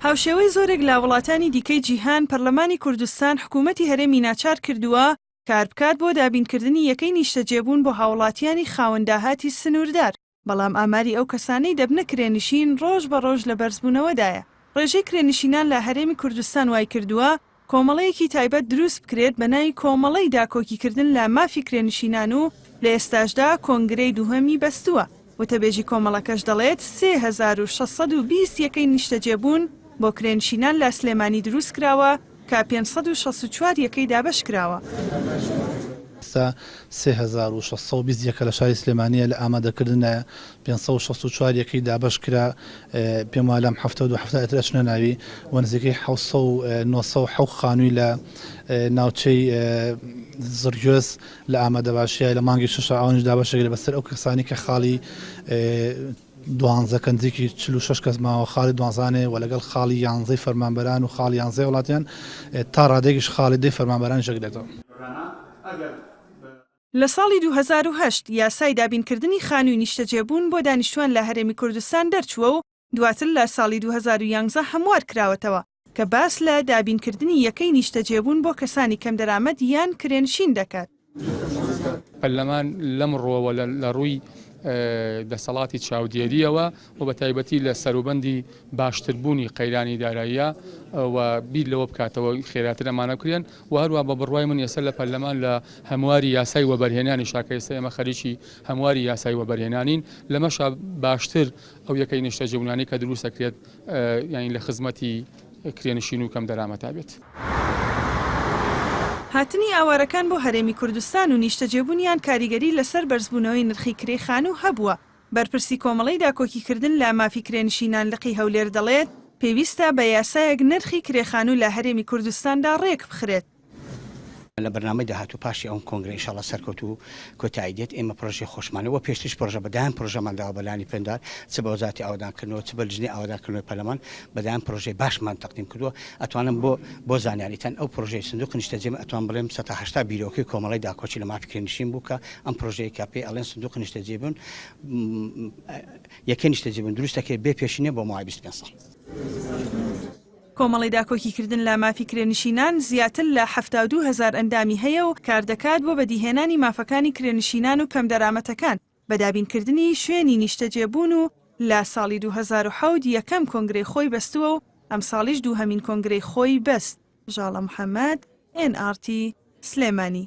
هاوشێوەی زۆرێک لە وڵاتانی دیکەی جیهان پەرلەمانی کوردستان حکوومەتی هەرێمی ناچار کردووە کار بکات بۆ دابینکردنی یەکەی نیشتەجێبوون بۆ هاوڵاتیانی خاوەنداهاتی سنووردار، بەڵام ئاماری ئەو کەسانەی دەبنە کرێنشین ڕۆژ بە ڕۆژ لە بەرزبوونەوەدایە. ڕێژەی کرێنشینان لە هەرێمی کوردستان وای کردووە کۆمەڵەیەکی تایبەت دروست بکرێت بە ناوی کۆمەڵەی داکۆکیکردن لە مافی کرێنشینان و لە ئێستاشدا کۆنگرەی دووهەمی بەستووە. وتەبێژی کۆمەڵەکەش دەڵێت 3620 یەکەی نیشتەجێبوون بۆ کرێنشینان لە سلێمانی دروست کراوە کە 564 یەکەی دابەش کراوە. 3620 یەکە لە شاری سلێمانیە لە ئامادەکردنە 564 یەکەی دابەش کرا، پێم وایە لەم هەفتە و دوو هەفتە ئەتر ئەچنە ناوی و نزیکەی 900 خانووی لە ناوچەی زرگۆز لە ئامادەباشیە لە مانگی 6 ئاونج دابەشەگرێت بەسەر ئەو کەسانی کە خاڵی 12 کەنزێکی 46 کەس ماوە خاڵی دوانزانێ و لەگەڵ خاڵی 11 فەرمانبەران و خاڵی 11 وڵاتیان تا ڕادێکیش خاڵی 2 فەرمانبەران ژەگرێتەوە. لە ساڵی 2008 یاسای دابینکردنی خانووی نیشتەجێبوون بۆ دانیشتوان لە هەرێمی کوردستان دەرچووە و دواتر لە ساڵی 2011 هەموار کراوەتەوە کە باس لە دابینکردنی یەکەی نیشتەجێبوون بۆ کەسانی کەم دەرامەت یان کرێنشین دەکات. پەرلەمان لەم ڕۆوە لە ڕووی دەسەڵاتی چاودێریەوە و بە تایبەتی لە سەروبەندی باشتربوونی قەیرانی داراییە و بیر لەوە بکاتەوە خێراتر ئەمانە بکرێن و هەروە بە بڕوای من ێستا لە پەرلەمان لە هەمواری یاسای وەبەرهێنانی شاکەیستا ئێمە خەریکی هەمواری یاسای وەبەرهێنانین لەمەشا باشتر ئەو یەکەی نیشتەجێبوونانی کە دروست دەکرێت یانی لە خزمەتی کرێنشین و کەم دەرامەتا بێت. هاتنی ئاوارەکان بۆ هەرێمی کوردستان و نیشتەجێبوونیان کاریگەری لەسەر بەرزبوونەوەی نرخی کرێخان و هەبووە. بەرپرسی کۆمەڵەی داکۆکیکردن لە مافی کرێنشینان لقی هەولێر دەڵێت پێویستە بە یاسایەک نرخی کرێخان و لە هەرێمی کوردستاندا ڕێک بخرێت. لە بەرنامەی داهاتوو پاشی ئەوم کۆنگرە ئینشاڵڵا سەرکەوت و کۆتایی دێت ئێمە پرۆژەی خۆشمانەوە پێشتیش پرۆژە بەدایان پرۆژەمانداوە بەلانی پێندار چ بە وەزارەتی ئاوادانکردنەوە چ بە لجنەی ئاوادانکردنەوەی پەرلەمان بەدایان پرۆژەی باشمان تەقدیم کردووە ئەتوانم بۆ زانیاریتان ئەو پرۆژەی سندوق نیشتەجێبوون ئەتوان بڵێم 180 بیرۆکەی کۆمەڵەی داکۆچی لە مافی کرێنشین بوو کە ئەم پرۆژەیە کە پێی ئەڵێن سندوق نیشتەجێبوون یەکەی نیشتەجێبوون دروستەکەی بێ پێشینە بۆ ماوەی 25 ساڵ. کۆمەڵی داکۆکیکردن لە مافی کرێنشینان زیاتر لە 72,000 ئەندامی هەیە و کار دەکات بۆ بەدیهێنانی مافەکانی کرێنشینان و کەم دەرامەتەکان بە دابینکردنی شوێنی نیشتەجێبوون و لە ساڵی 2007 یەکەم کۆنگرەی خۆی بەستووە و ئەم ساڵیش دووهەمین کۆنگرەی خۆی بەست. ژاڵە محەممەد، NRT سلێمانی.